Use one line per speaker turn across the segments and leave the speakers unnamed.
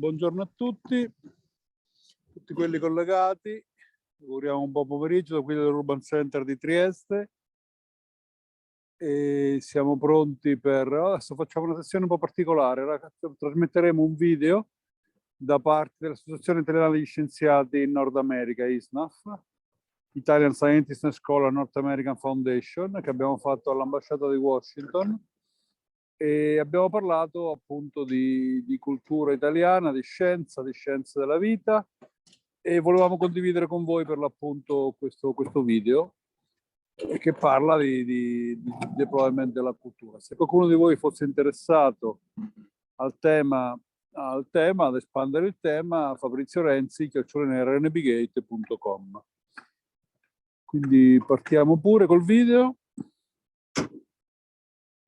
Buongiorno a tutti quelli collegati. Lavoriamo un po' pomeriggio da qui dell'Urban Center di Trieste e siamo pronti per... Adesso facciamo una sessione un po' particolare. Trasmetteremo un video da parte dell'Associazione Italiana degli Scienziati in Nord America, ISNAF, Italian Scientists and Scholar North American Foundation, che abbiamo fatto all'ambasciata di Washington. E abbiamo parlato appunto di cultura italiana, di scienze della vita, e volevamo condividere con voi per l'appunto questo video che parla di deployment della cultura. Se qualcuno di voi fosse interessato al tema, ad espandere il tema, Fabrizio Renzi, @rnbgate.com. Quindi partiamo pure col video.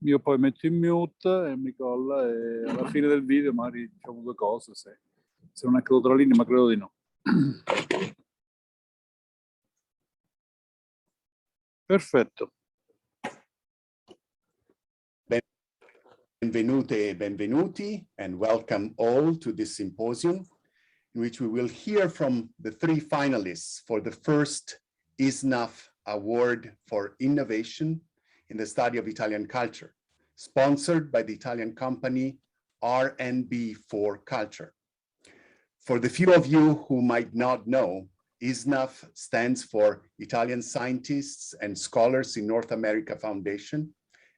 Io poi metto in mute e mi colla, e alla fine del video magari diciamo due cose, se non è caduto la linea, ma credo di no. Perfetto.
Benvenute e benvenuti, and welcome all to this symposium, in which we will hear from the three finalists for the first ISNAF Award for Innovation in the study of Italian culture, sponsored by the Italian company RNB4Culture. For the few of you who might not know, ISNAF stands for Italian Scientists and Scholars in North America Foundation,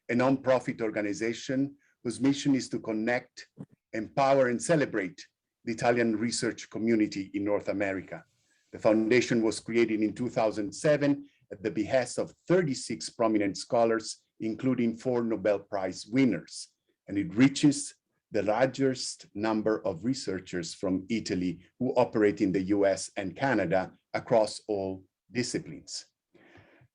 a non-profit organization whose mission is to connect, empower, and celebrate the Italian research community in North America. The foundation was created in 2007 at the behest of 36 prominent scholars, including 4 Nobel Prize winners, and it reaches the largest number of researchers from Italy who operate in the US and Canada across all disciplines.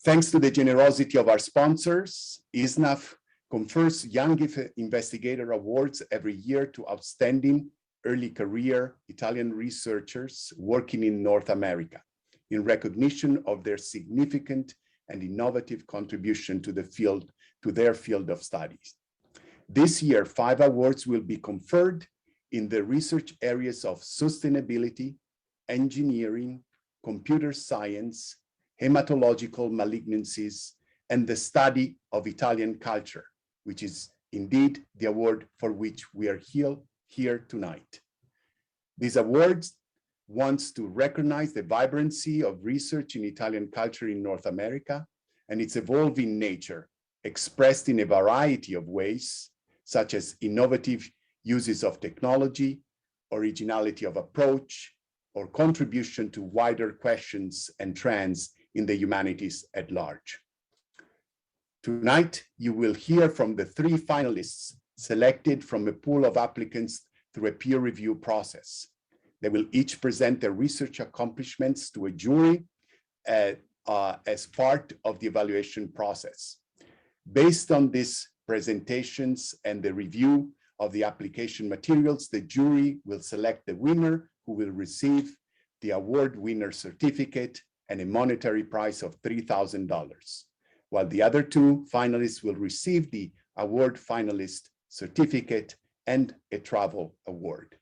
Thanks to the generosity of our sponsors, ISNAF confers Young Investigator Awards every year to outstanding early career Italian researchers working in North America, in recognition of their significant and innovative contribution to their field of studies. This year, 5 awards will be conferred in the research areas of sustainability, engineering, computer science, hematological malignancies, and the study of Italian culture, which is indeed the award for which we are here tonight. These awards wants to recognize the vibrancy of research in Italian culture in North America and its evolving nature, expressed in a variety of ways, such as innovative uses of technology, originality of approach, or contribution to wider questions and trends in the humanities at large. Tonight, you will hear from the 3 finalists selected from a pool of applicants through a peer review process. They will each present their research accomplishments to a jury as part of the evaluation process. Based on these presentations and the review of the application materials, the jury will select the winner, who will receive the award winner certificate and a monetary prize of $3,000, while the other 2 finalists will receive the award finalist certificate and a travel award.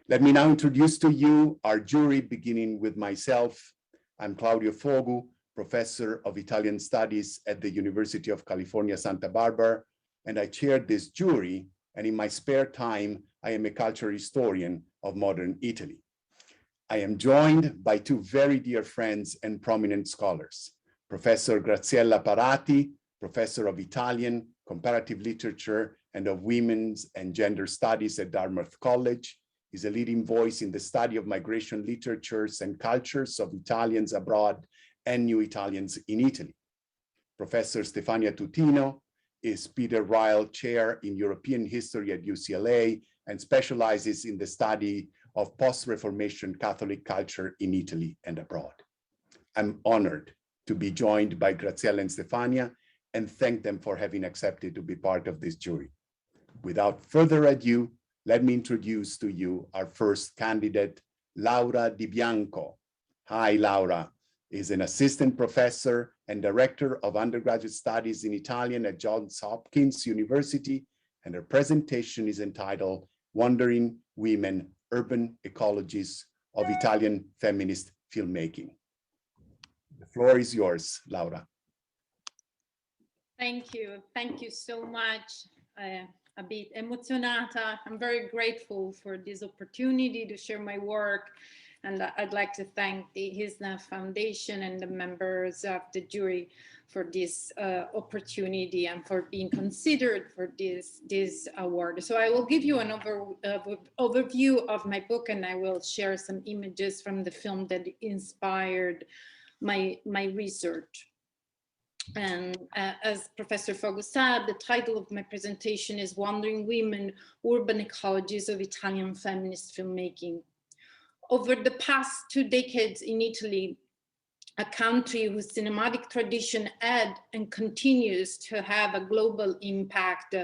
Let me now introduce to you our jury, beginning with myself. I'm Claudio Fogu, Professor of Italian Studies at the University of California, Santa Barbara, and I chaired this jury, and in my spare time, I am a cultural historian of modern Italy. I am joined by 2 very dear friends and prominent scholars, Professor Graziella Parati, Professor of Italian, Comparative Literature, and of Women's and Gender Studies at Dartmouth College. He's a leading voice in the study of migration literatures and cultures of Italians abroad and new Italians in Italy. Professor Stefania Tutino is Peter Ryle Chair in European History at UCLA and specializes in the study of post-Reformation Catholic culture in Italy and abroad. I'm honored to be joined by Graziella and Stefania and thank them for having accepted to be part of this jury. Without further ado, let me introduce to you our first candidate, Laura Di Bianco. Hi, Laura is an assistant professor and director of undergraduate studies in Italian at Johns Hopkins University, and her presentation is entitled Wandering Women, urban ecologies of Italian feminist filmmaking. The floor is yours, Laura.
Thank you so much. A bit emozionata. I'm very grateful for this opportunity to share my work. And I'd like to thank the HISNA Foundation and the members of the jury for this opportunity and for being considered for this award. So I will give you an overview of my book, and I will share some images from the film that inspired my research. And as Professor Fogo said, the title of my presentation is Wandering Women, Urban Ecologies of Italian Feminist Filmmaking. Over the past 2 decades in Italy, a country whose cinematic tradition had and continues to have a global impact,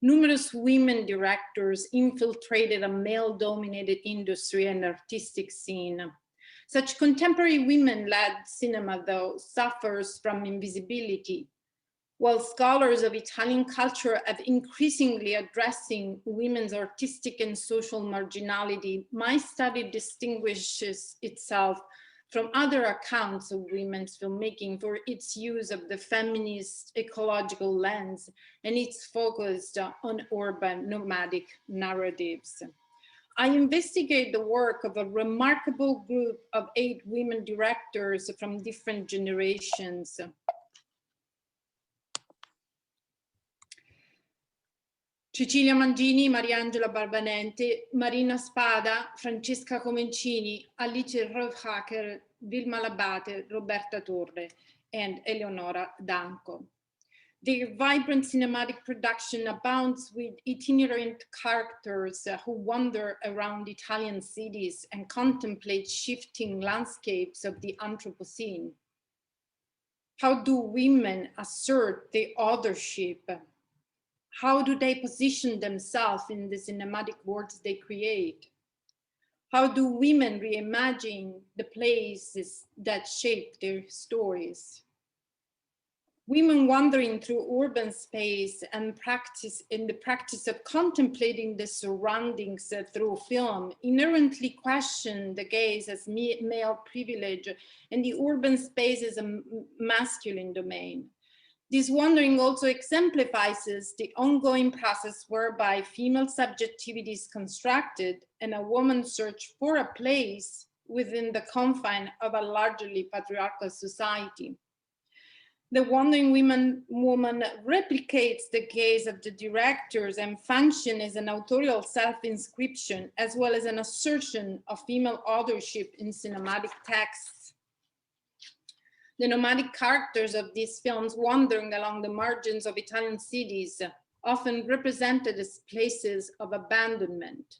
numerous women directors infiltrated a male-dominated industry and artistic scene. Such contemporary women-led cinema, though, suffers from invisibility. While scholars of Italian culture have increasingly addressing women's artistic and social marginality, my study distinguishes itself from other accounts of women's filmmaking for its use of the feminist ecological lens and its focus on urban nomadic narratives. I investigate the work of a remarkable group of 8 women directors from different generations. Cecilia Mangini, Mariangela Barbanente, Marina Spada, Francesca Comencini, Alice Rohrhacker, Vilma Labate, Roberta Torre, and Eleonora Danco. Their vibrant cinematic production abounds with itinerant characters who wander around Italian cities and contemplate shifting landscapes of the Anthropocene. How do women assert their authorship? How do they position themselves in the cinematic worlds they create? How do women reimagine the places that shape their stories? Women wandering through urban space and in the practice of contemplating the surroundings through film inherently question the gaze as male privilege and the urban space as a masculine domain. This wandering also exemplifies the ongoing process whereby female subjectivity is constructed and a woman's search for a place within the confine of a largely patriarchal society. The wandering woman replicates the gaze of the directors and functions as an authorial self-inscription, as well as an assertion of female authorship in cinematic texts. The nomadic characters of these films wandering along the margins of Italian cities, often represented as places of abandonment.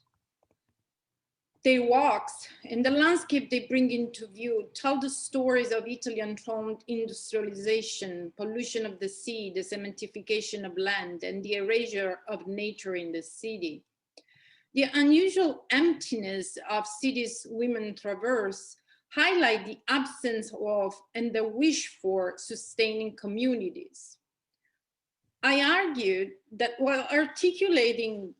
Their walks and the landscape they bring into view tell the stories of Italy-enthroned industrialization, pollution of the sea, the cementification of land, and the erasure of nature in the city. The unusual emptiness of cities women traverse highlight the absence of and the wish for sustaining communities. I argued that while articulating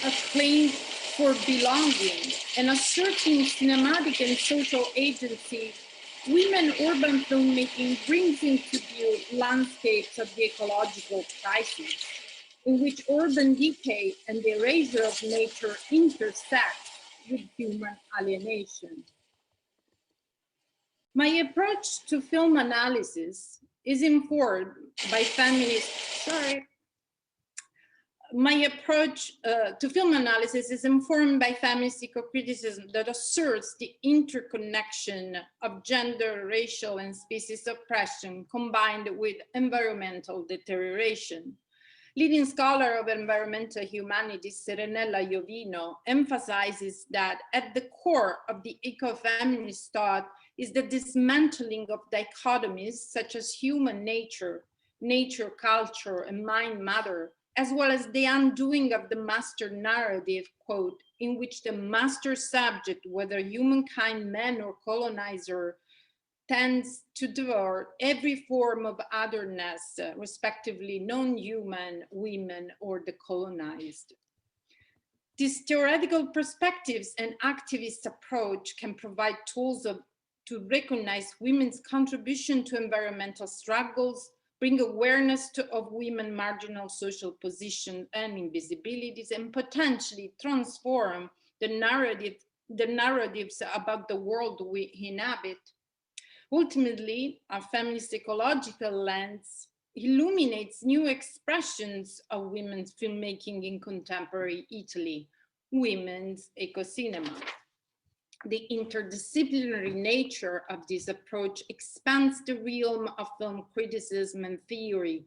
a claim for belonging and asserting cinematic and social agency, women urban filmmaking brings into view landscapes of the ecological crisis, in which urban decay and the erasure of nature intersect with human alienation. My approach to film analysis is informed by feminist, My approach to film analysis is informed by feminist eco-criticism that asserts the interconnection of gender, racial, and species oppression combined with environmental deterioration. Leading scholar of environmental humanities, Serenella Iovino, emphasizes that at the core of the ecofeminist thought is the dismantling of dichotomies such as human nature, nature, culture, and mind matter, as well as the undoing of the master narrative, quote, in which the master subject, whether humankind, man, or colonizer, tends to devour every form of otherness, respectively non-human, women, or the colonized. These theoretical perspectives and activist approach can provide tools to recognize women's contribution to environmental struggles, bring awareness of women's marginal social position and invisibilities, and potentially transform the narratives about the world we inhabit. Ultimately, a feminist ecological lens illuminates new expressions of women's filmmaking in contemporary Italy, women's eco-cinema. The interdisciplinary nature of this approach expands the realm of film criticism and theory.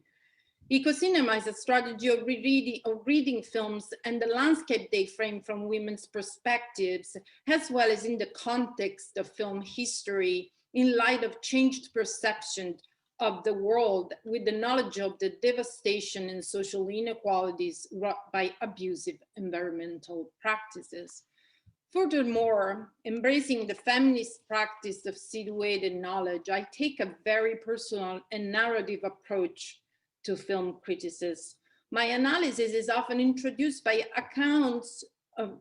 Eco-cinema is a strategy of reading films and the landscape they frame from women's perspectives, as well as in the context of film history, in light of changed perception of the world, with the knowledge of the devastation and social inequalities wrought by abusive environmental practices. Furthermore, embracing the feminist practice of situated knowledge, I take a very personal and narrative approach to film criticism. My analysis is often introduced by accounts of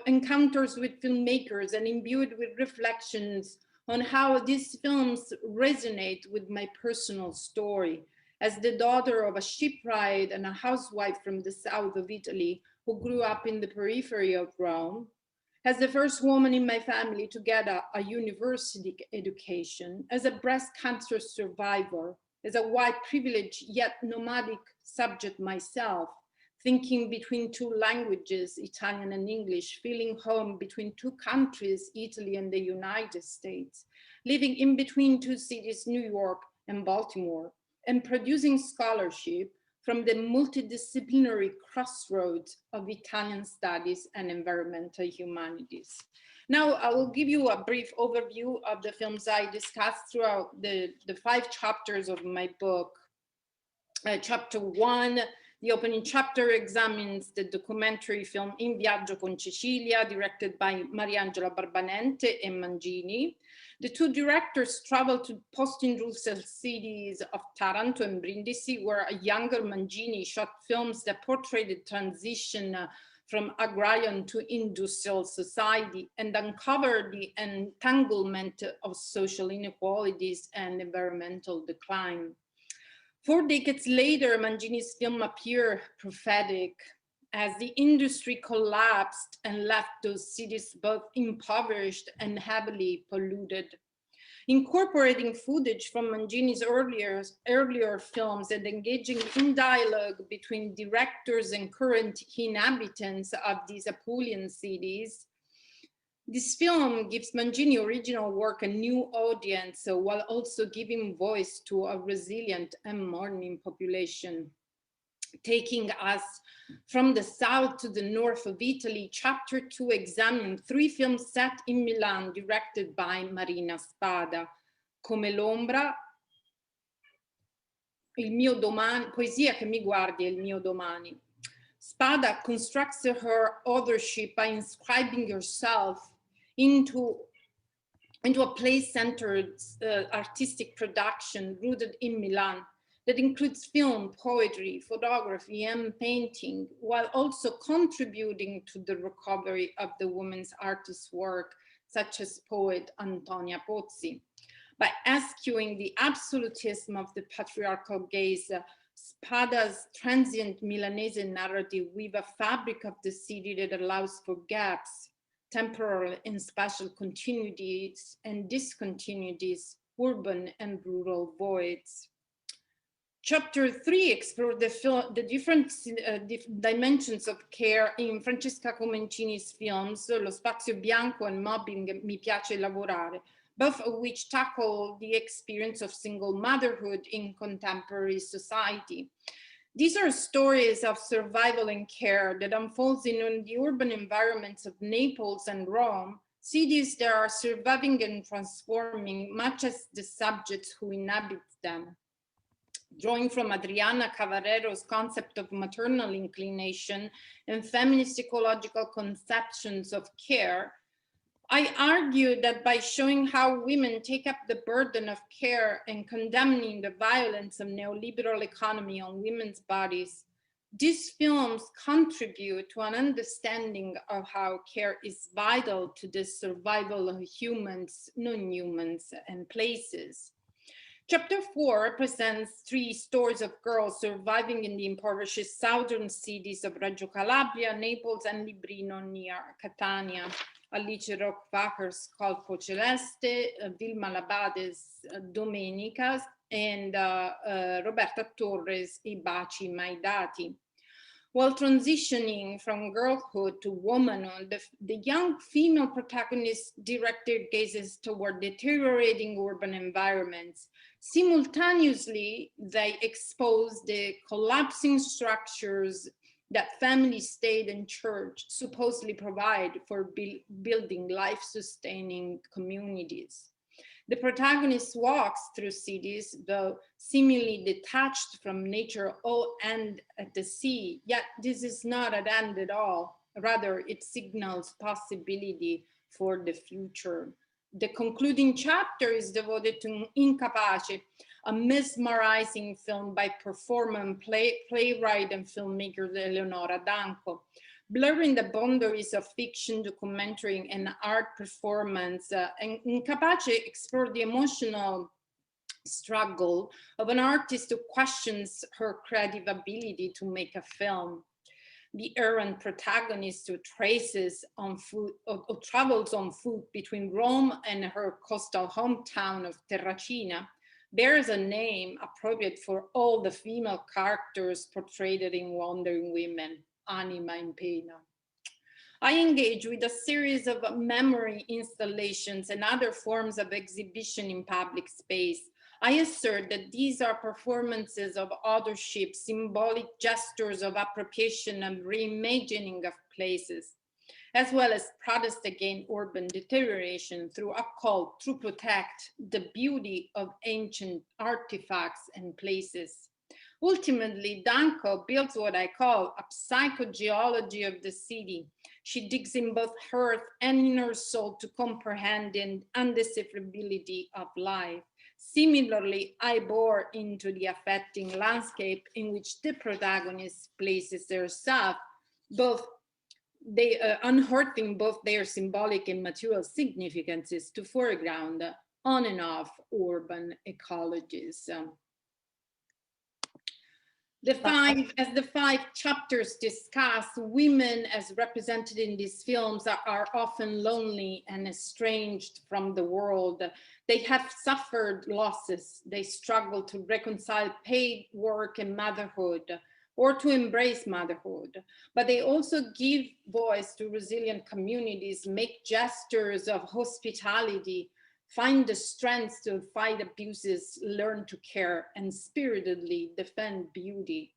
encounters with filmmakers and imbued with reflections on how these films resonate with my personal story. As the daughter of a shipwright and a housewife from the south of Italy who grew up in the periphery of Rome, as the first woman in my family to get a university education, as a breast cancer survivor, as a white privileged yet nomadic subject myself, thinking between two languages, Italian and English, feeling home between two countries, Italy and the United States, living in between two cities, New York and Baltimore, and producing scholarship from the multidisciplinary crossroads of Italian studies and environmental humanities. Now, I will give you a brief overview of the films I discussed throughout the 5 chapters of my book. Chapter 1, the opening chapter, examines the documentary film In Viaggio con Cecilia, directed by Mariangela Barbanente and Mangini. The 2 directors traveled to post-industrial cities of Taranto and Brindisi, where a younger Mangini shot films that portrayed the transition from agrarian to industrial society and uncovered the entanglement of social inequalities and environmental decline. 4 decades later, Mangini's film appeared prophetic as the industry collapsed and left those cities both impoverished and heavily polluted. Incorporating footage from Mangini's earlier films and engaging in dialogue between directors and current inhabitants of these Apulian cities, this film gives Mangini original work a new audience, while also giving voice to a resilient and mourning population. Taking us from the south to the north of Italy, chapter 2 examines 3 films set in Milan, directed by Marina Spada: Come l'ombra, Il mio domani, Poesia che mi guardi e il mio domani. Spada constructs her authorship by inscribing herself into a place-centered artistic production rooted in Milan that includes film, poetry, photography, and painting, while also contributing to the recovery of the women's artists' work, such as poet Antonia Pozzi. By eschewing the absolutism of the patriarchal gaze, Spada's transient Milanese narrative weave a fabric of the city that allows for gaps, temporal and spatial continuities and discontinuities, urban and rural voids. Chapter 3 explores the different dimensions of care in Francesca Comencini's films, Lo spazio bianco and Mobbing Mi piace lavorare, both of which tackle the experience of single motherhood in contemporary society. These are stories of survival and care that unfolds in the urban environments of Naples and Rome, cities that are surviving and transforming, much as the subjects who inhabit them. Drawing from Adriana Cavarero's concept of maternal inclination and feminist ecological conceptions of care, I argue that by showing how women take up the burden of care and condemning the violence of neoliberal economy on women's bodies, These films contribute to an understanding of how care is vital to the survival of humans, non-humans, and places. Chapter 4 represents 3 stories of girls surviving in the impoverished southern cities of Reggio Calabria, Naples, and Librino near Catania. Alice Rockbacher's Colpo Celeste, Vilma Labade's Domenica, and Roberta Torres' I baci mai dati. While transitioning from girlhood to womanhood, the young female protagonists direct their gazes toward deteriorating urban environments. Simultaneously, they expose the collapsing structures that family, state, and church supposedly provide for building life-sustaining communities. The protagonist walks through cities, though seemingly detached from nature, all end at the sea. Yet this is not an end at all. Rather, it signals possibility for the future. The concluding chapter is devoted to Incapacity, a mesmerizing film by performer, playwright, and filmmaker Eleonora Danco. Blurring the boundaries of fiction, documentary, and art performance, Incapacity explored the emotional struggle of an artist who questions her creative ability to make a film. The errant protagonist who travels on foot between Rome and her coastal hometown of Terracina bears a name appropriate for all the female characters portrayed in Wandering Women, Anima in Pena. I engage with a series of memory installations and other forms of exhibition in public space. I assert that these are performances of authorship, symbolic gestures of appropriation and reimagining of places, as well as protest against urban deterioration through occult, to protect the beauty of ancient artifacts and places. Ultimately, Danco builds what I call a psychogeology of the city. She digs in both earth and inner soul to comprehend the undecipherability of life. Similarly, I bore into the affecting landscape in which the protagonist places herself, unearthing both their symbolic and material significances to foreground on and off urban ecologies. As the 5 chapters discuss, women as represented in these films are often lonely and estranged from the world. They have suffered losses. They struggle to reconcile paid work and motherhood, or to embrace motherhood. But they also give voice to resilient communities, make gestures of hospitality, find the strength to fight abuses, learn to care, and spiritedly defend beauty.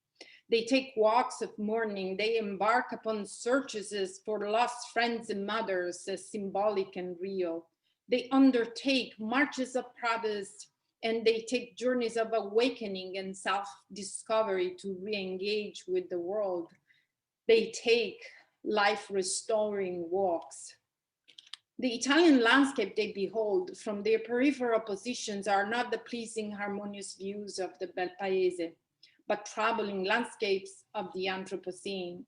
They take walks of mourning. They embark upon searches for lost friends and mothers as symbolic and real. They undertake marches of protest, and they take journeys of awakening and self-discovery to re-engage with the world. They take life-restoring walks. The Italian landscape they behold from their peripheral positions are not the pleasing, harmonious views of the Bel Paese, but troubling landscapes of the Anthropocene.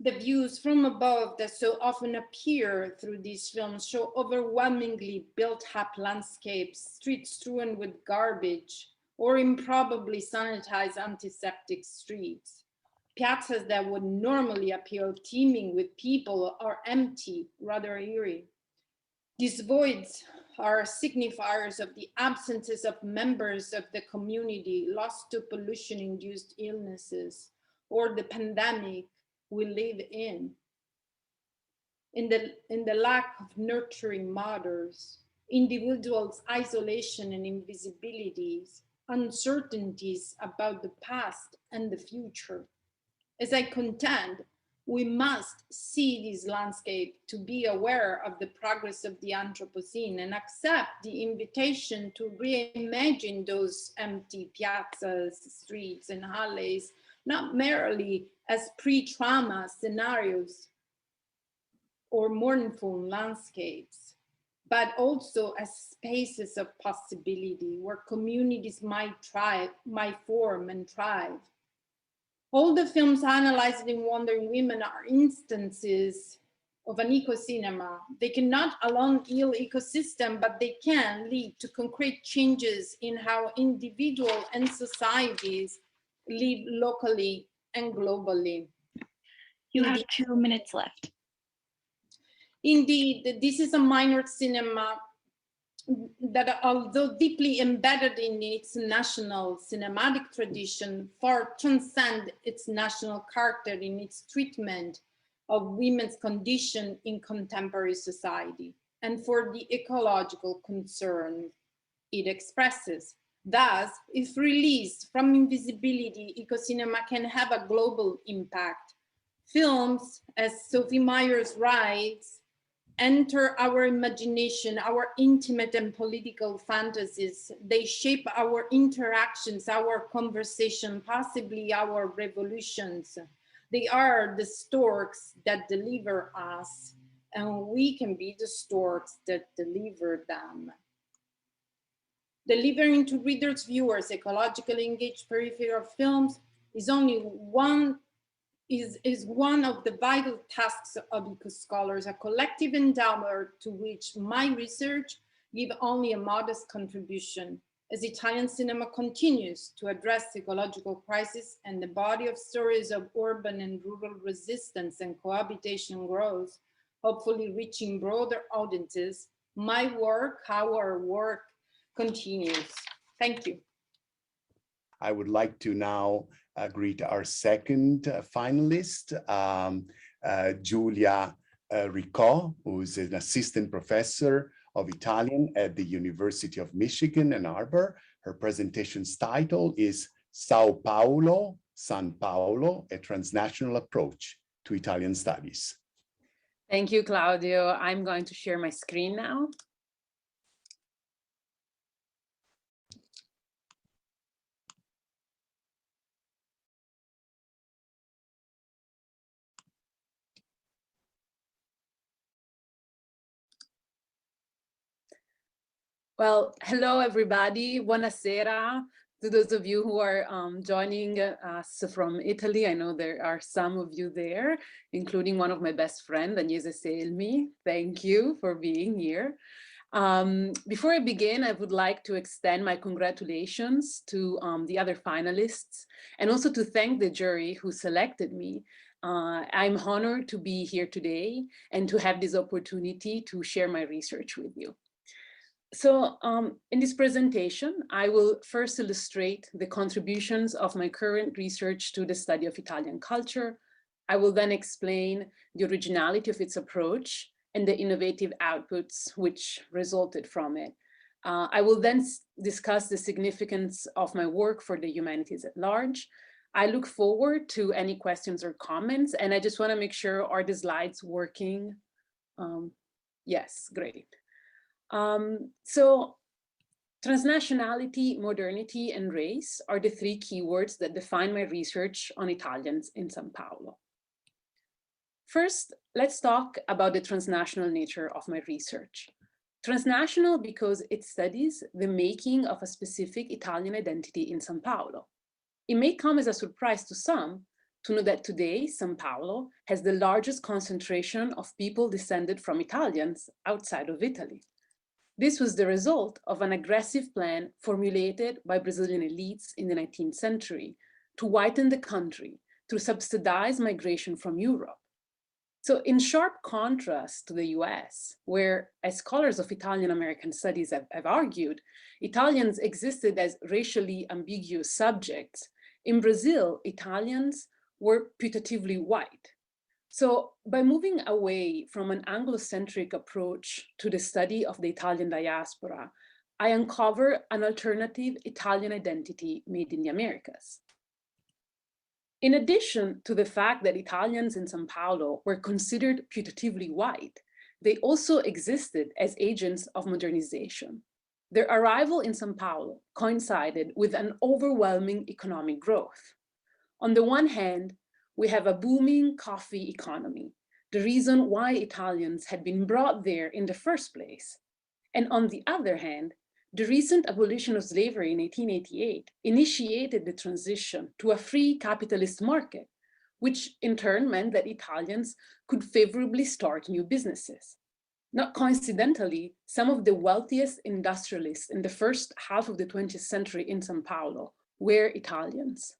The views from above that so often appear through these films show overwhelmingly built-up landscapes, streets strewn with garbage, or improbably sanitized antiseptic streets. Piazzas that would normally appear teeming with people are empty, rather eerie. These voids are signifiers of the absences of members of the community lost to pollution-induced illnesses or the pandemic we live in the lack of nurturing mothers, individuals' isolation and invisibilities, uncertainties about the past and the future. As I contend, we must see this landscape to be aware of the progress of the Anthropocene and accept the invitation to reimagine those empty piazzas, streets, and alleys, not merely as pre-trauma scenarios or mournful landscapes, but also as spaces of possibility where communities might form and thrive. All the films analyzed in Wandering Women are instances of an eco-cinema. They cannot alone heal ecosystem, but they can lead to concrete changes in how individuals and societies live locally and globally.
You have 2 minutes left.
Indeed, this is a minor cinema that, although deeply embedded in its national cinematic tradition, far transcend its national character in its treatment of women's condition in contemporary society and for the ecological concern it expresses. Thus, if released from invisibility, eco-cinema can have a global impact. Films, as Sophie Myers writes, enter our imagination, our intimate and political fantasies. They shape our interactions, our conversation, possibly our revolutions. They are the storks that deliver us, and we can be the storks that deliver them. Delivering to readers, viewers, ecologically engaged peripheral films is only one is one of the vital tasks of eco-scholars, a collective endeavor to which my research give only a modest contribution. As Italian cinema continues to address ecological crisis and the body of stories of urban and rural resistance and cohabitation grows, hopefully reaching broader audiences, my work, our work continues. Thank you.
I would like to now greet our second finalist, Giulia Ricò, who is an assistant professor of Italian at the University of Michigan, Ann Arbor. Her presentation's title is Sao Paulo, San Paolo, a transnational approach to Italian studies.
Thank you, Claudio. I'm going to share my screen now. Well, hello, everybody. Buonasera to those of you who are joining us from Italy. I know there are some of you there, including one of my best friends, Agnese Selmi. Thank you for being here. Before I begin, I would like to extend my congratulations to the other finalists and also to thank the jury who selected me. I'm honored to be here today and to have this opportunity to share my research with you. So in this presentation, I will first illustrate the contributions of my current research to the study of Italian culture. I will then explain the originality of its approach and the innovative outputs which resulted from it. I will then discuss the significance of my work for the humanities at large. I look forward to any questions or comments, and I just want to make sure, are the slides working? Yes, great. So transnationality, modernity, and race are the three keywords that define my research on Italians in São Paulo. First, let's talk about the transnational nature of my research. Transnational because it studies the making of a specific Italian identity in São Paulo. It may come as a surprise to some to know that today, São Paulo has the largest concentration of people descended from Italians outside of Italy. This was the result of an aggressive plan formulated by Brazilian elites in the 19th century to whiten the country through subsidized migration from Europe. So in sharp contrast to the US, where, as scholars of Italian American studies have argued, Italians existed as racially ambiguous subjects, in Brazil, Italians were putatively white. So by moving away from an Anglo-centric approach to the study of the Italian diaspora, I uncover an alternative Italian identity made in the Americas. In addition to the fact that Italians in São Paulo were considered putatively white, they also existed as agents of modernization. Their arrival in São Paulo coincided with an overwhelming economic growth. On the one hand, we have a booming coffee economy, the reason why Italians had been brought there in the first place. And on the other hand, the recent abolition of slavery in 1888 initiated the transition to a free capitalist market, which in turn meant that Italians could favorably start new businesses. Not coincidentally, some of the wealthiest industrialists in the first half of the 20th century in São Paulo were Italians.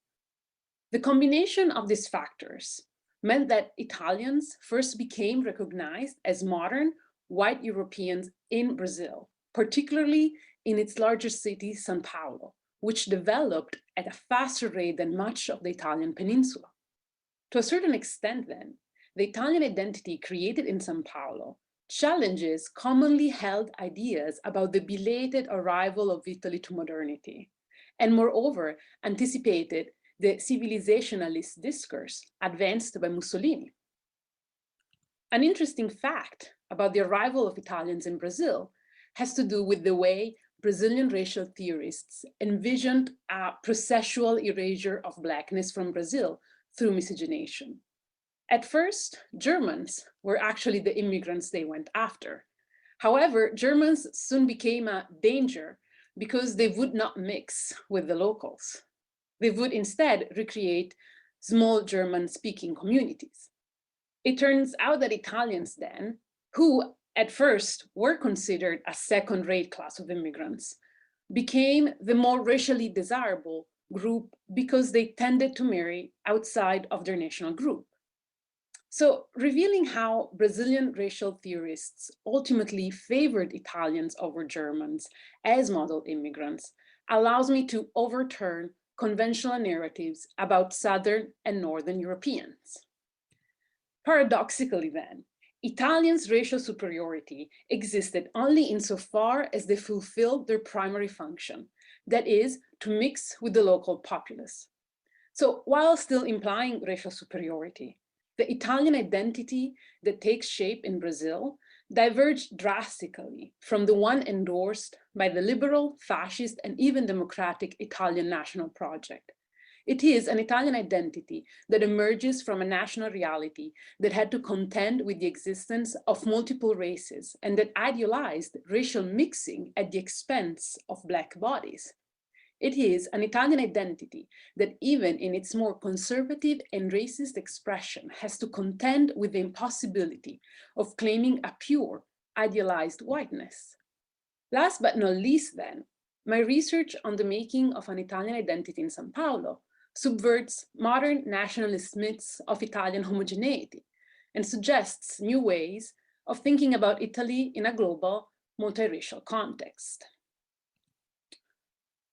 The combination of these factors meant that Italians first became recognized as modern white Europeans in Brazil, particularly in its largest city, São Paulo, which developed at a faster rate than much of the Italian peninsula. To a certain extent then, the Italian identity created in São Paulo challenges commonly held ideas about the belated arrival of Italy to modernity, and moreover anticipated the civilizationalist discourse advanced by Mussolini. An interesting fact about the arrival of Italians in Brazil has to do with the way Brazilian racial theorists envisioned a processual erasure of Blackness from Brazil through miscegenation. At first, Germans were actually the immigrants they went after. However, Germans soon became a danger because they would not mix with the locals. They would instead recreate small German-speaking communities. It turns out that Italians then, who at first were considered a second-rate class of immigrants, became the more racially desirable group because they tended to marry outside of their national group. So, revealing how Brazilian racial theorists ultimately favored Italians over Germans as model immigrants allows me to overturn conventional narratives about Southern and Northern Europeans. Paradoxically then, Italians' racial superiority existed only insofar as they fulfilled their primary function, that is, to mix with the local populace. So, while still implying racial superiority, the Italian identity that takes shape in Brazil diverged drastically from the one endorsed by the liberal, fascist, and even democratic Italian national project. It is an Italian identity that emerges from a national reality that had to contend with the existence of multiple races and that idealized racial mixing at the expense of Black bodies. It is an Italian identity that even in its more conservative and racist expression has to contend with the impossibility of claiming a pure, idealized whiteness. Last but not least then, my research on the making of an Italian identity in São Paulo subverts modern nationalist myths of Italian homogeneity and suggests new ways of thinking about Italy in a global, multiracial context.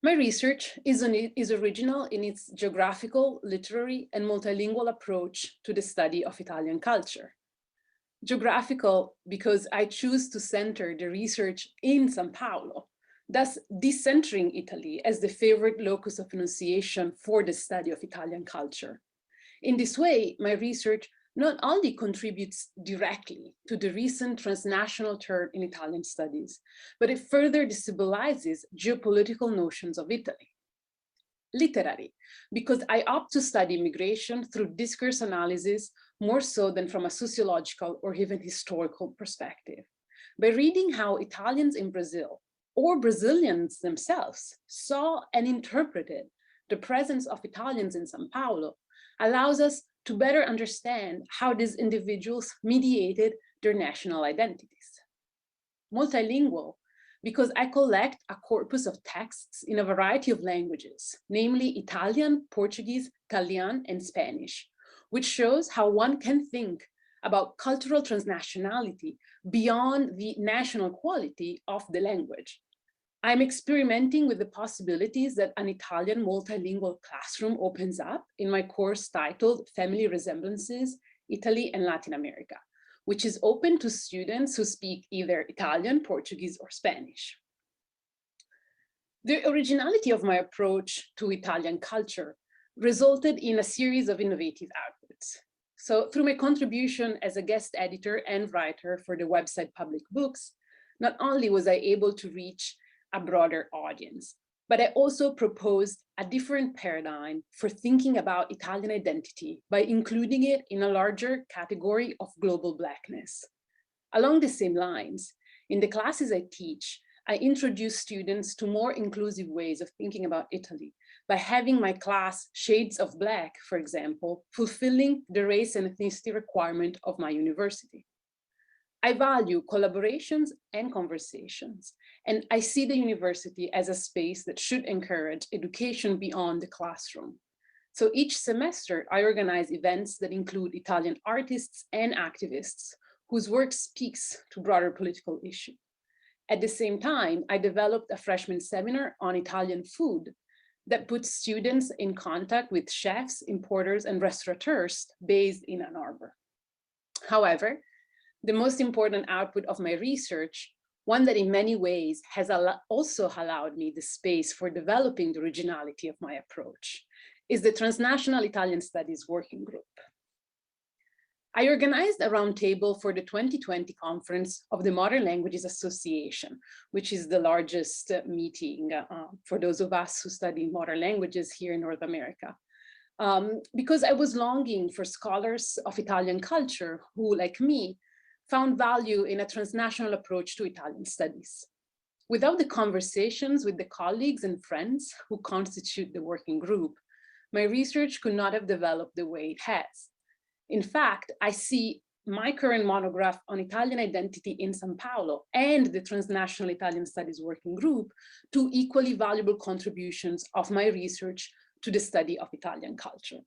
My research is original in its geographical, literary, and multilingual approach to the study of Italian culture. Geographical because I choose to center the research in São Paulo, thus decentering Italy as the favorite locus of enunciation for the study of Italian culture. In this way, my research not only contributes directly to the recent transnational turn in Italian studies, but it further destabilizes geopolitical notions of Italy. Literary, because I opt to study immigration through discourse analysis more so than from a sociological or even historical perspective. By reading how Italians in Brazil or Brazilians themselves saw and interpreted the presence of Italians in São Paulo allows us to better understand how these individuals mediated their national identities. Multilingual, because I collect a corpus of texts in a variety of languages, namely Italian, Portuguese, Italian, and Spanish, which shows how one can think about cultural transnationality beyond the national quality of the language. I'm experimenting with the possibilities that an Italian multilingual classroom opens up in my course titled Family Resemblances, Italy and Latin America, which is open to students who speak either Italian, Portuguese, or Spanish. The originality of my approach to Italian culture resulted in a series of innovative outputs. So through my contribution as a guest editor and writer for the website Public Books, not only was I able to reach a broader audience, but I also proposed a different paradigm for thinking about Italian identity by including it in a larger category of global Blackness. Along the same lines, in the classes I teach, I introduce students to more inclusive ways of thinking about Italy by having my class Shades of Black, for example, fulfilling the race and ethnicity requirement of my university. I value collaborations and conversations, and I see the university as a space that should encourage education beyond the classroom. So each semester, I organize events that include Italian artists and activists whose work speaks to broader political issues. At the same time, I developed a freshman seminar on Italian food that puts students in contact with chefs, importers, and restaurateurs based in Ann Arbor. However, the most important output of my research, one that in many ways has also allowed me the space for developing the originality of my approach, is the Transnational Italian Studies Working Group. I organized a roundtable for the 2020 conference of the Modern Languages Association, which is the largest meeting for those of us who study modern languages here in North America. Because I was longing for scholars of Italian culture who, like me, found value in a transnational approach to Italian studies. Without the conversations with the colleagues and friends who constitute the working group, my research could not have developed the way it has. In fact, I see my current monograph on Italian identity in São Paulo and the Transnational Italian Studies Working Group two equally valuable contributions of my research to the study of Italian culture.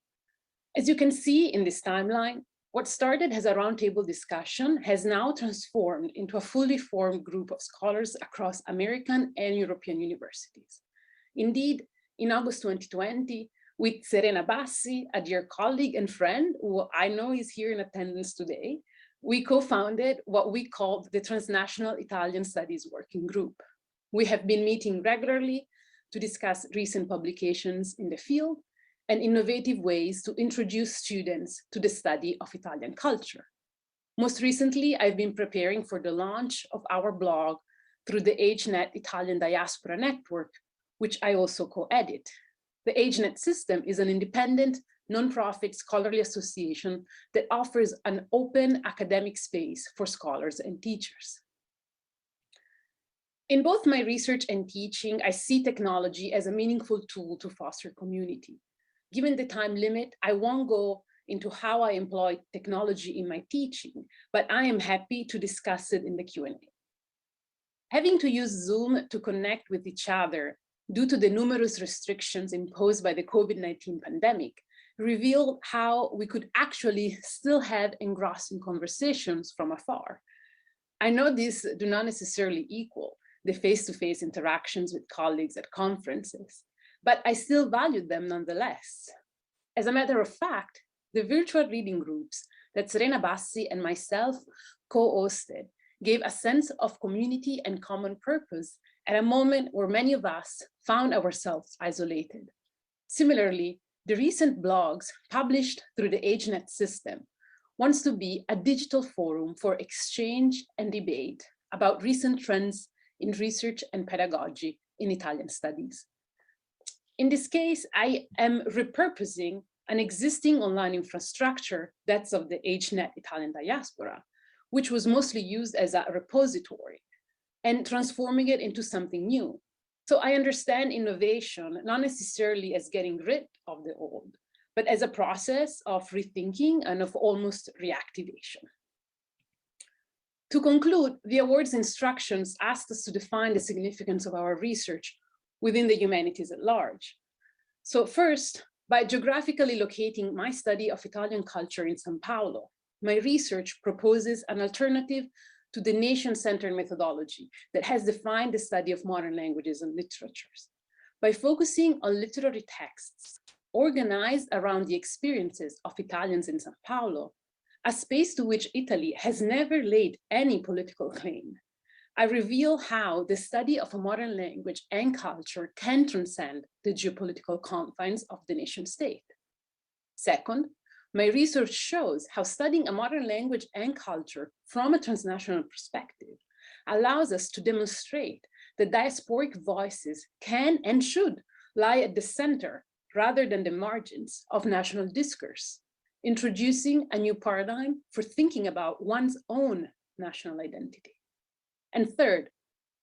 As you can see in this timeline, what started as a roundtable discussion has now transformed into a fully formed group of scholars across American and European universities. Indeed, in August 2020, with Serena Bassi, a dear colleague and friend who I know is here in attendance today, we co-founded what we called the Transnational Italian Studies Working Group. We have been meeting regularly to discuss recent publications in the field and innovative ways to introduce students to the study of Italian culture. Most recently, I've been preparing for the launch of our blog through the AgeNet Italian Diaspora Network, which I also co-edit. The AgeNet system is an independent, nonprofit scholarly association that offers an open academic space for scholars and teachers. In both my research and teaching, I see technology as a meaningful tool to foster community. Given the time limit, I won't go into how I employ technology in my teaching, but I am happy to discuss it in the Q&A. Having to use Zoom to connect with each other due to the numerous restrictions imposed by the COVID-19 pandemic, revealed how we could actually still have engrossing conversations from afar. I know these do not necessarily equal the face-to-face interactions with colleagues at conferences, but I still valued them nonetheless. As a matter of fact, the virtual reading groups that Serena Bassi and myself co-hosted gave a sense of community and common purpose at a moment where many of us found ourselves isolated. Similarly, the recent blogs published through the AgeNet system wants to be a digital forum for exchange and debate about recent trends in research and pedagogy in Italian studies. In this case, I am repurposing an existing online infrastructure, that's of the AgeNet Italian Diaspora, which was mostly used as a repository, and transforming it into something new. So I understand innovation not necessarily as getting rid of the old, but as a process of rethinking and of almost reactivation. To conclude, the award's instructions asked us to define the significance of our research within the humanities at large. So first, by geographically locating my study of Italian culture in São Paulo, my research proposes an alternative to the nation-centered methodology that has defined the study of modern languages and literatures. By focusing on literary texts organized around the experiences of Italians in São Paulo, a space to which Italy has never laid any political claim, I reveal how the study of a modern language and culture can transcend the geopolitical confines of the nation state. Second, my research shows how studying a modern language and culture from a transnational perspective allows us to demonstrate that diasporic voices can and should lie at the center rather than the margins of national discourse, introducing a new paradigm for thinking about one's own national identity. And third,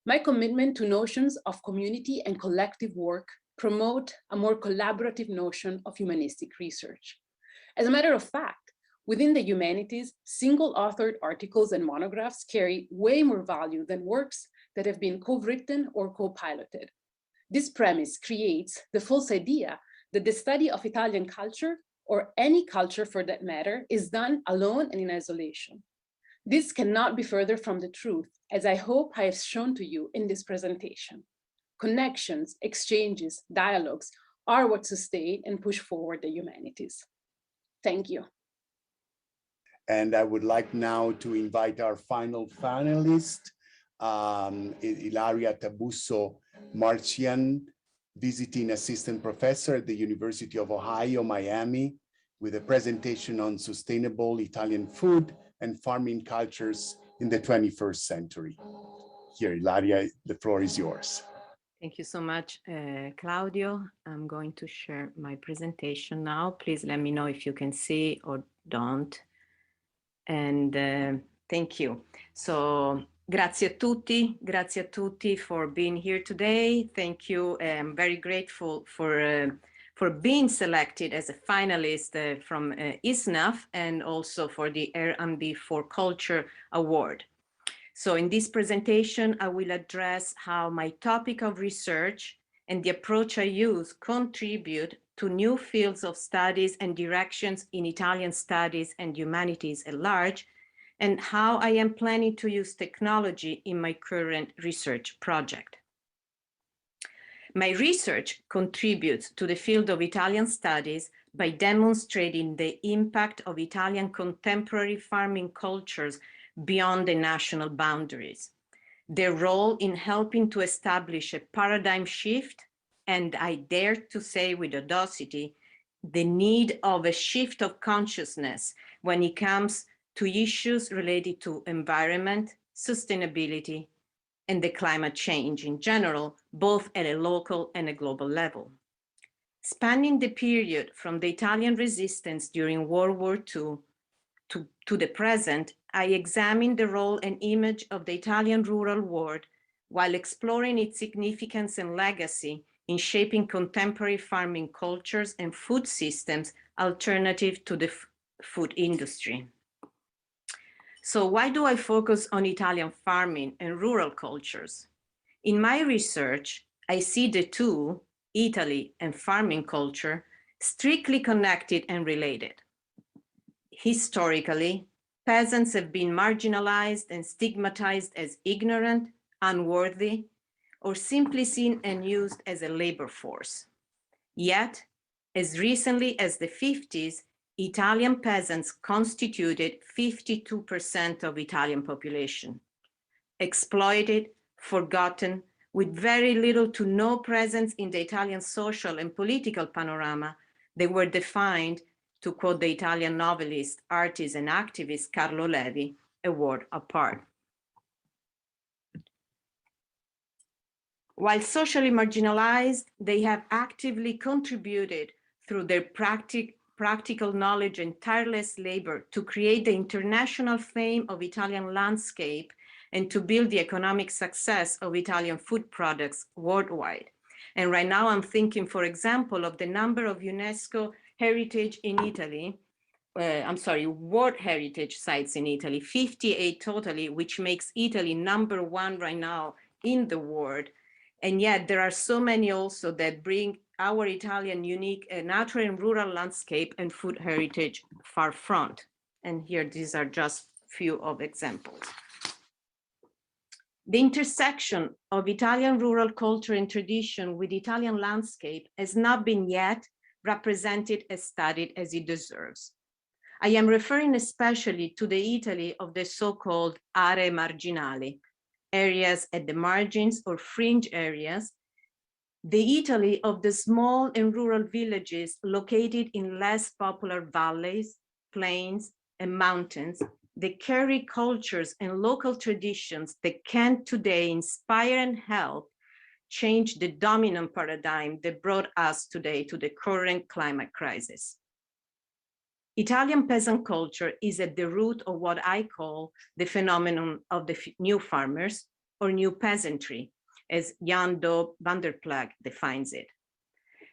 My commitment to notions of community and collective work promote a more collaborative notion of humanistic research. As a matter of fact, within the humanities, single-authored articles and monographs carry way more value than works that have been co-written or co-piloted. This premise creates the false idea that the study of Italian culture, or any culture for that matter, is done alone and in isolation. This cannot be further from the truth, as I hope I have shown to you in this presentation. Connections, exchanges, dialogues are what sustain and push forward the humanities. Thank you.
And I would like now to invite our final panelist, Ilaria Tabuso Marchian, visiting assistant professor at the University of Ohio, Miami, with a presentation on sustainable Italian food and farming cultures in the 21st century. Here, Ilaria, the floor is yours.
Thank you so much, Claudio. I'm going to share my presentation now. Please let me know if you can see or don't. And thank you. So, grazie a tutti for being here today. Thank you. I'm very grateful for being selected as a finalist from ISNAF and also for the R&B for Culture Award. So in this presentation, I will address how my topic of research and the approach I use contribute to new fields of studies and directions in Italian studies and humanities at large, and how I am planning to use technology in my current research project. My research contributes to the field of Italian studies by demonstrating the impact of Italian contemporary farming cultures beyond the national boundaries, their role in helping to establish a paradigm shift, and I dare to say with audacity, the need of a shift of consciousness when it comes to issues related to environment, sustainability, and the climate change in general, both at a local and a global level. Spanning the period from the Italian resistance during World War II to the present, I examined the role and image of the Italian rural world while exploring its significance and legacy in shaping contemporary farming cultures and food systems alternative to the food industry. So why do I focus on Italian farming and rural cultures? In my research, I see the two, Italy and farming culture, strictly connected and related. Historically, peasants have been marginalized and stigmatized as ignorant, unworthy, or simply seen and used as a labor force. Yet, as recently as the 50s, Italian peasants constituted 52% of Italian population. Exploited, forgotten, with very little to no presence in the Italian social and political panorama, they were defined, to quote the Italian novelist, artist, and activist Carlo Levi, a world apart. While socially marginalized, they have actively contributed through their practical knowledge and tireless labor to create the international fame of Italian landscape and to build the economic success of Italian food products worldwide. And right now I'm thinking, for example, of the number of UNESCO heritage in Italy, World Heritage sites in Italy, 58 totally, which makes Italy #1 right now in the world. And yet there are so many also that bring our Italian unique natural and rural landscape and food heritage far front. And here, these are just few of examples. The intersection of Italian rural culture and tradition with Italian landscape has not been yet represented and studied as it deserves. I am referring especially to the Italy of the so-called aree marginali, areas at the margins or fringe areas, the Italy of the small and rural villages located in less popular valleys, plains, and mountains that carry cultures and local traditions that can today inspire and help change the dominant paradigm that brought us today to the current climate crisis. Italian peasant culture is at the root of what I call the phenomenon of the new farmers, or new peasantry, as Jan Do van der Plag defines it.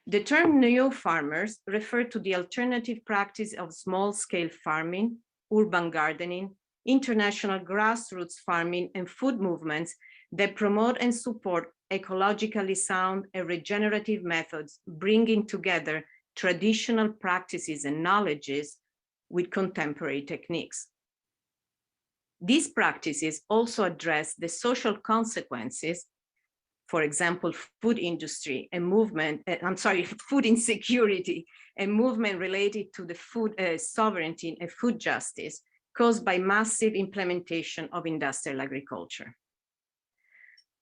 The term new farmers refer to the alternative practice of small-scale farming, urban gardening, international grassroots farming, and food movements that promote and support ecologically sound and regenerative methods, bringing together traditional practices and knowledges with contemporary techniques. These practices also address the social consequences, for example, food industry and movement, food insecurity and movement related to the food sovereignty and food justice caused by massive implementation of industrial agriculture.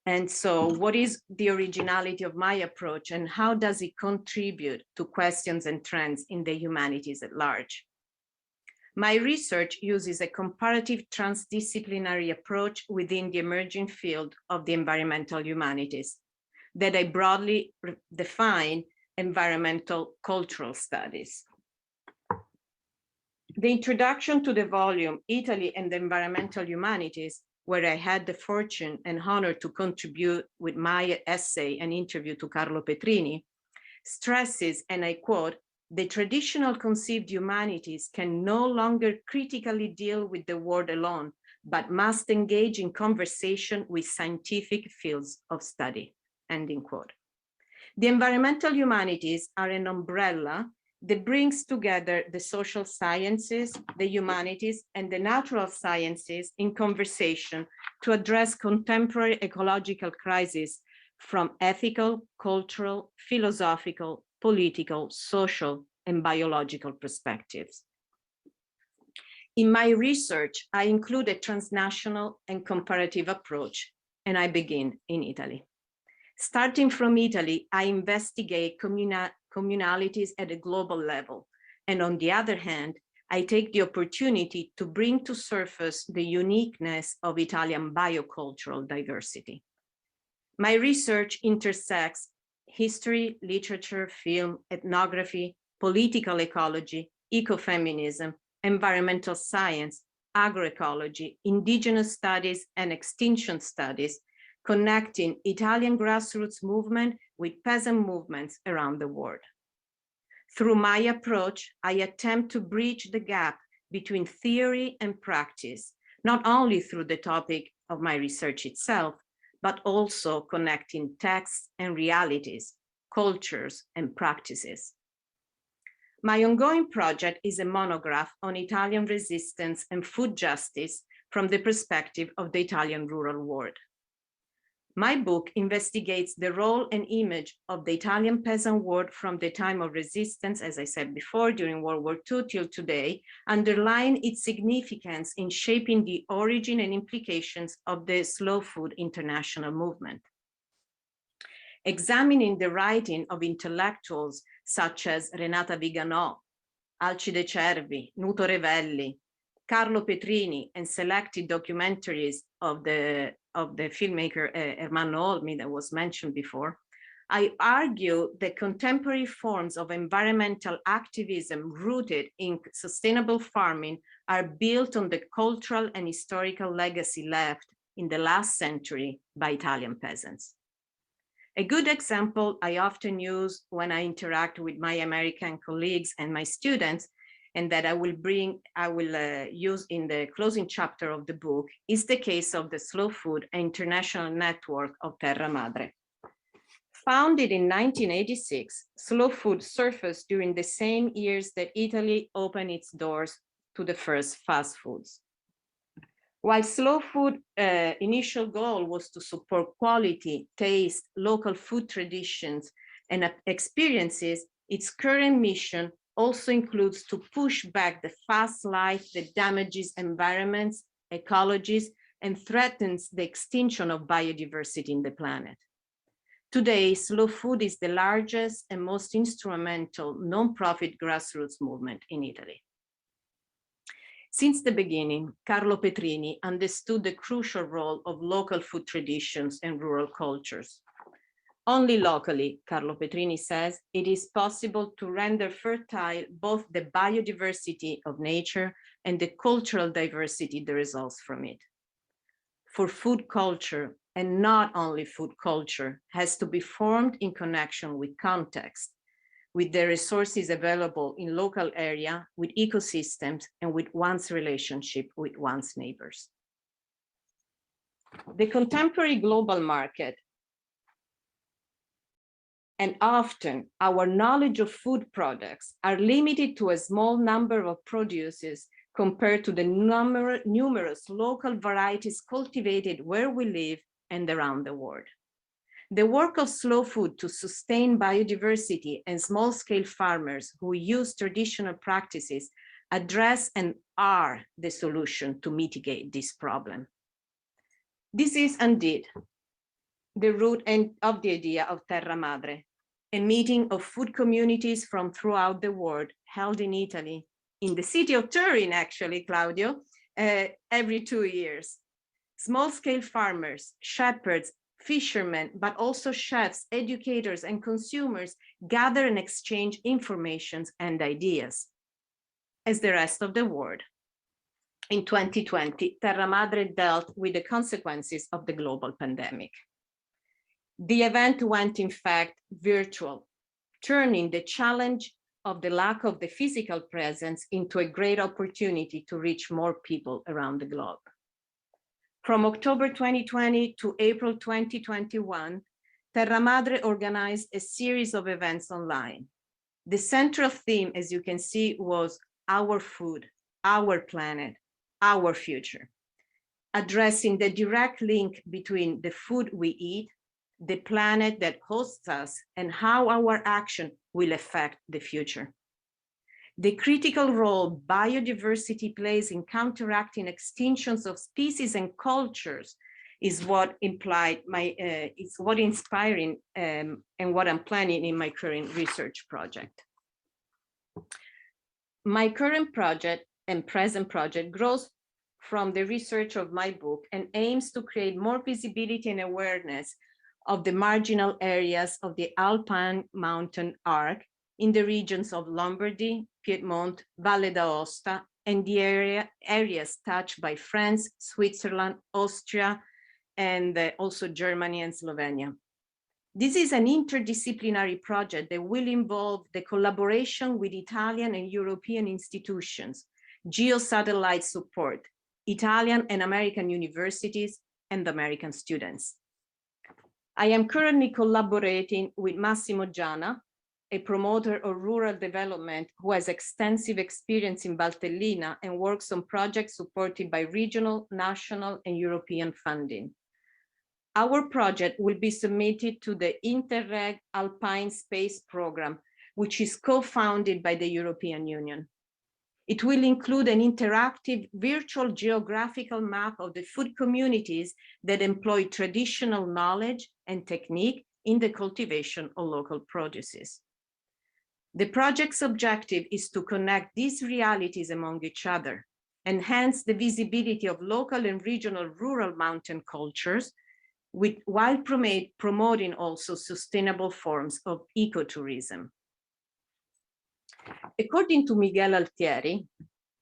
And so what is the originality of my approach and how does it contribute to questions and trends in the humanities at large? My research uses a comparative transdisciplinary approach within the emerging field of the environmental humanities that I broadly define environmental cultural studies. The introduction to the volume, Italy and the Environmental Humanities, where I had the fortune and honor to contribute with my essay and interview to Carlo Petrini, stresses, and I quote, "The traditional conceived humanities can no longer critically deal with the world alone, but must engage in conversation with scientific fields of study," ending quote. The environmental humanities are an umbrella that brings together the social sciences, the humanities, and the natural sciences in conversation to address contemporary ecological crises from ethical, cultural, philosophical, political, social, and biological perspectives. In my research, I include a transnational and comparative approach, and I begin in Italy. Starting from Italy, I investigate communalities at a global level. And on the other hand, I take the opportunity to bring to surface the uniqueness of Italian biocultural diversity. My research intersects history, literature, film, ethnography, political ecology, ecofeminism, environmental science, agroecology, indigenous studies, and extinction studies, connecting Italian grassroots movement with peasant movements around the world. Through my approach, I attempt to bridge the gap between theory and practice, not only through the topic of my research itself, but also connecting texts and realities, cultures and practices. My ongoing project is a monograph on Italian resistance and food justice from the perspective of the Italian rural world. My book investigates the role and image of the Italian peasant world from the time of resistance, as I said before, during World War II till today, underlying its significance in shaping the origin and implications of the slow food international movement. Examining the writing of intellectuals such as Renata Viganò, Alcide Cervi, Nuto Revelli, Carlo Petrini, and selected documentaries of the filmmaker Ermanno Olmi that was mentioned before, I argue that contemporary forms of environmental activism rooted in sustainable farming are built on the cultural and historical legacy left in the last century by Italian peasants. A good example I often use when I interact with my American colleagues and my students, and that I will use in the closing chapter of the book, is the case of the Slow Food International Network of Terra Madre. Founded in 1986, Slow Food surfaced during the same years that Italy opened its doors to the first fast foods. While Slow Food initial goal was to support quality, taste, local food traditions, and experiences, its current mission also includes to push back the fast life that damages environments, ecologies, and threatens the extinction of biodiversity in the planet. Today, Slow Food is the largest and most instrumental non-profit grassroots movement in Italy. Since the beginning, Carlo Petrini understood the crucial role of local food traditions and rural cultures. Only locally, Carlo Petrini says, it is possible to render fertile both the biodiversity of nature and the cultural diversity that results from it. For food culture, and not only food culture, has to be formed in connection with context, with the resources available in local area, with ecosystems, and with one's relationship with one's neighbors. The contemporary global market, and often our knowledge of food products, are limited to a small number of producers compared to the numerous local varieties cultivated where we live and around the world. The work of slow food to sustain biodiversity and small-scale farmers who use traditional practices address and are the solution to mitigate this problem. This is indeed the root of the idea of Terra Madre, a meeting of food communities from throughout the world held in Italy, in the city of Turin, actually, Claudio, every 2 years. Small-scale farmers, shepherds, fishermen, but also chefs, educators, and consumers gather and exchange information and ideas. As the rest of the world, in 2020, Terra Madre dealt with the consequences of the global pandemic. The event went, in fact, virtual, turning the challenge of the lack of the physical presence into a great opportunity to reach more people around the globe. From October 2020 to April 2021, Terra Madre organized a series of events online. The central theme, as you can see, was our food, our planet, our future, addressing the direct link between the food we eat, the planet that hosts us, and how our action will affect the future. The critical role biodiversity plays in counteracting extinctions of species and cultures is what is what inspiring and what I'm planning in my current research project. My current project and present project grows from the research of my book and aims to create more visibility and awareness of the marginal areas of the Alpine mountain arc in the regions of Lombardy, Piedmont, Valle d'Aosta, and the areas touched by France, Switzerland, Austria, and also Germany and Slovenia. This is an interdisciplinary project that will involve the collaboration with Italian and European institutions, geosatellite support, Italian and American universities, and American students. I am currently collaborating with Massimo Giana, a promoter of rural development who has extensive experience in Valtellina and works on projects supported by regional, national, and European funding. Our project will be submitted to the Interreg Alpine Space Program, which is co-founded by the European Union. It will include an interactive virtual geographical map of the food communities that employ traditional knowledge and technique in the cultivation of local produces. The project's objective is to connect these realities among each other, enhance the visibility of local and regional rural mountain cultures, while promoting also sustainable forms of ecotourism. According to Miguel Altieri,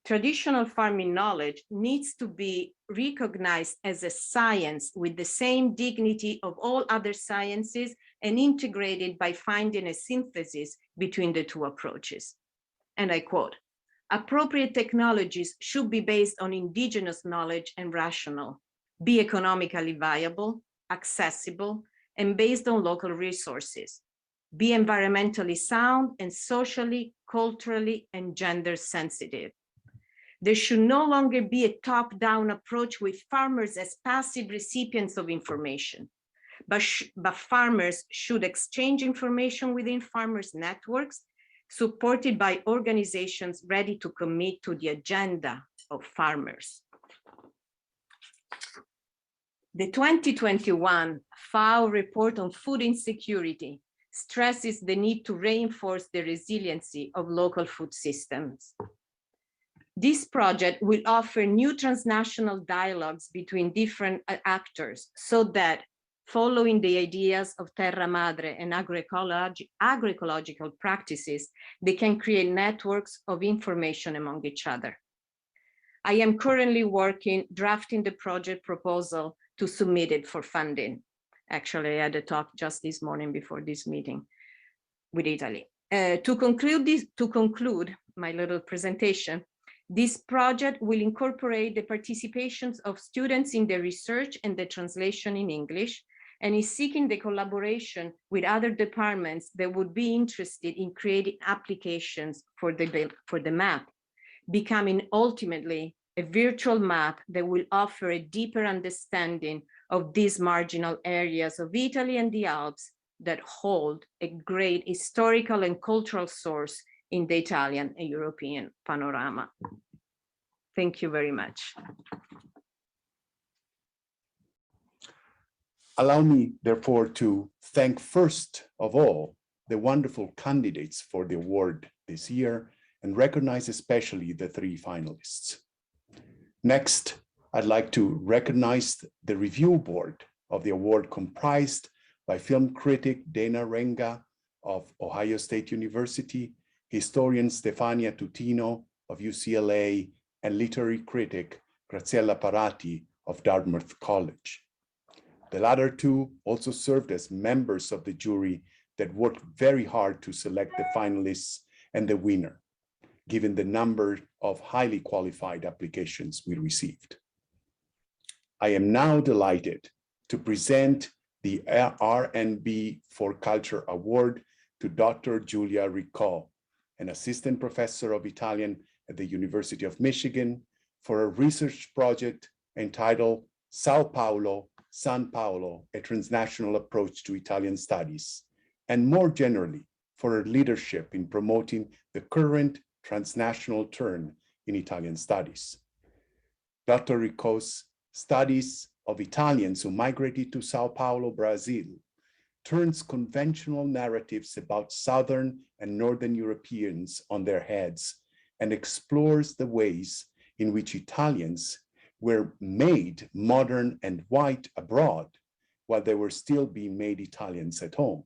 traditional farming knowledge needs to be recognized as a science with the same dignity of all other sciences and integrated by finding a synthesis between the two approaches. And I quote, "Appropriate technologies should be based on indigenous knowledge and rational, be economically viable, accessible, and based on local resources, be environmentally sound and socially, culturally, and gender sensitive. There should no longer be a top-down approach with farmers as passive recipients of information, but farmers should exchange information within farmers' networks, supported by organizations ready to commit to the agenda of farmers." The 2021 FAO report on food insecurity stresses the need to reinforce the resiliency of local food systems. This project will offer new transnational dialogues between different actors so that, following the ideas of Terra Madre and agroecological practices, they can create networks of information among each other. I am currently drafting the project proposal to submit it for funding. Actually, I had a talk just this morning before this meeting with Italy. To conclude my little presentation, this project will incorporate the participations of students in the research and the translation in English, and is seeking the collaboration with other departments that would be interested in creating applications for the map, becoming ultimately a virtual map that will offer a deeper understanding of these marginal areas of Italy and the Alps that hold a great historical and cultural source in the Italian and European panorama. Thank you very much.
Allow me, therefore, to thank first of all the wonderful candidates for the award this year and recognize especially the 3 finalists. Next, I'd like to recognize the review board of the award, comprised by film critic Dana Renga of Ohio State University, historian Stefania Tutino of UCLA, and literary critic Graziella Parati of Dartmouth College. The latter 2 also served as members of the jury that worked very hard to select the finalists and the winner, given the number of highly qualified applications we received. I am now delighted to present the R&B for Culture Award to Dr. Giulia Riccò, an assistant professor of Italian at the University of Michigan, for a research project entitled Sao Paulo, San Paolo, a Transnational Approach to Italian Studies, and more generally, for her leadership in promoting the current transnational turn in Italian studies. Dr. Riccò's studies of Italians who migrated to Sao Paulo, Brazil, turns conventional narratives about Southern and Northern Europeans on their heads and explores the ways in which Italians were made modern and white abroad while they were still being made Italians at home.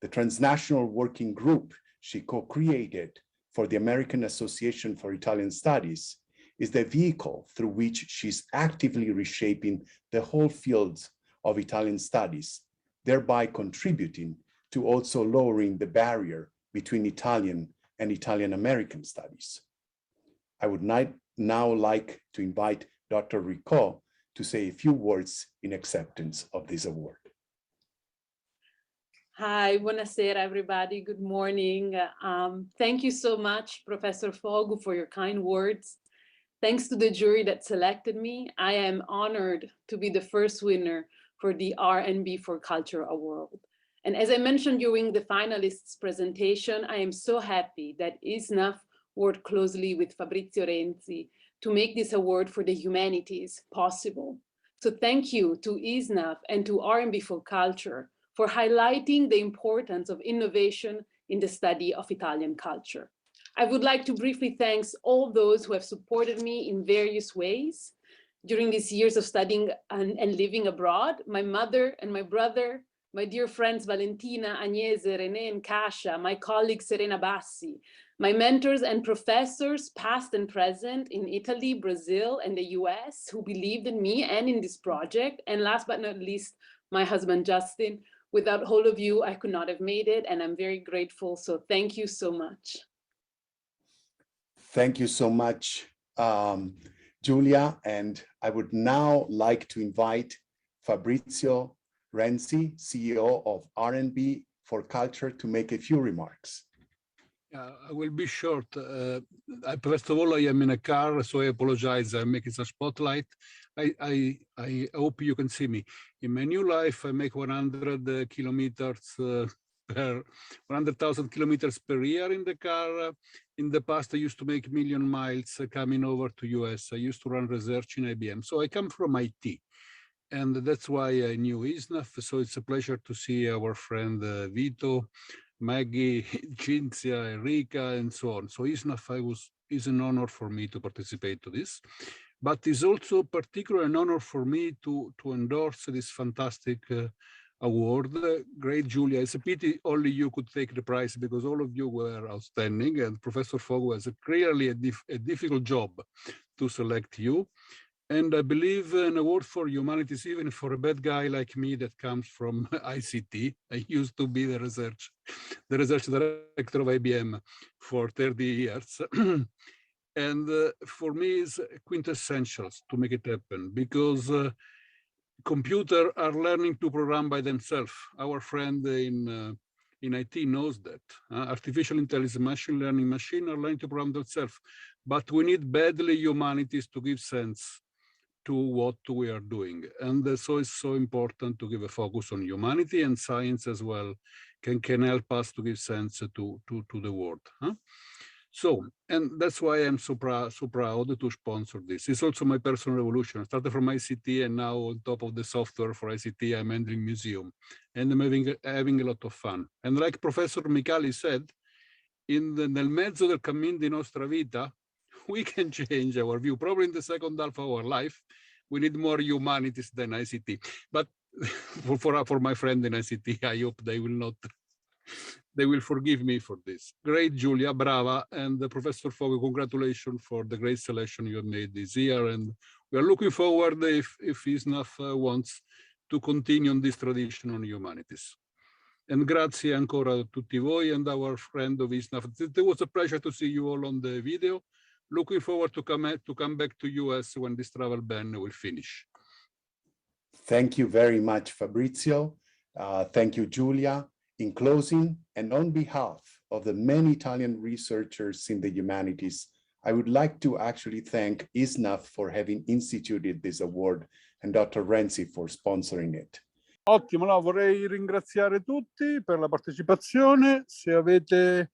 The transnational working group she co-created for the American Association for Italian Studies is the vehicle through which she's actively reshaping the whole field of Italian studies, thereby contributing to also lowering the barrier between Italian and Italian American studies. I would now like to invite Dr. Riccò to say a few words in acceptance of this award.
Hi, buonasera, everybody. Good morning. Thank you so much, Professor Fogu, for your kind words. Thanks to the jury that selected me, I am honored to be the first winner for the R&B for Culture Award. And as I mentioned during the finalists' presentation, I am so happy that ISNAF worked closely with Fabrizio Renzi to make this award for the humanities possible. So thank you to ISNAF and to R&B for Culture for highlighting the importance of innovation in the study of Italian culture. I would like to briefly thank all those who have supported me in various ways during these years of studying and living abroad: my mother and my brother, my dear friends Valentina, Agnese, René, and Kasia, my colleague Serena Bassi, my mentors and professors, past and present, in Italy, Brazil, and the US, who believed in me and in this project, and last but not least, my husband Justin. Without all of you, I could not have made it, and I'm very grateful, so thank you so much.
Thank you so much, Giulia, and I would now like to invite Fabrizio Renzi, CEO of R&B for Culture, to make a few remarks.
I will be short. First of all, I am in a car, so I apologize. I'm making some spotlight. I hope you can see me. In my new life, I make 100 kilometers per 100,000 kilometers per year in the car. In the past, I used to make 1 million miles coming over to US. I used to run research in IBM. So I come from IT. And that's why I knew ISNAF. So it's a pleasure to see our friend Vito, Maggie, Cinzia, Enrica, and so on. So ISNAF is an honor for me to participate to this. But it's also particularly an honor for me to endorse this fantastic award. Great, Giulia. It's a pity only you could take the prize, because all of you were outstanding, and Professor Fogu has clearly a difficult job to select you. And I believe an award for humanities, even for a bad guy like me that comes from ICT. I used to be the research director of IBM for 30 years. And for me, it's quintessential to make it happen, because computers are learning to program by themselves. Our friend in IT knows that. Artificial intelligence, machine learning, machine are learning to program themselves. But we need badly humanities to give sense to what we are doing. And so it's so important to give a focus on humanity, and science as well can help us to give sense to the world. So, and that's why I'm so proud to sponsor this. It's also my personal revolution. I started from ICT, and now on top of the software for ICT, I'm handling museum, and I'm having a lot of fun. And like Professor Micali said, nel mezzo del cammin di nostra vita, we can change our view. Probably in the second half of our life, we need more humanities than ICT. But for my friend in ICT, I hope they will forgive me for this. Great, Giulia, brava. And Professor Foggo, congratulations for the great selection you have made this year. And we are looking forward if ISNAF wants to continue on this tradition on humanities. And grazie ancora a tutti voi and our friend of ISNAF. It was a pleasure to see you all on the video. Looking forward to come back to US when this travel ban will finish.
Thank you very much, Fabrizio. Thank you, Giulia. In closing, and on behalf of the many Italian researchers in the humanities, I would like to actually thank ISNAF for having instituted this award and Dr. Renzi for sponsoring it.
Ottimo, no, vorrei ringraziare tutti per la partecipazione. Se avete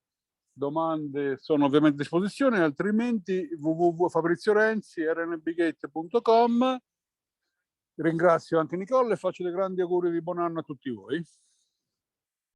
domande sono ovviamente a disposizione, altrimenti www.fabriziorenzi.rnbgate.com. Ringrazio anche Nicola e faccio dei grandi auguri di buon anno a tutti voi.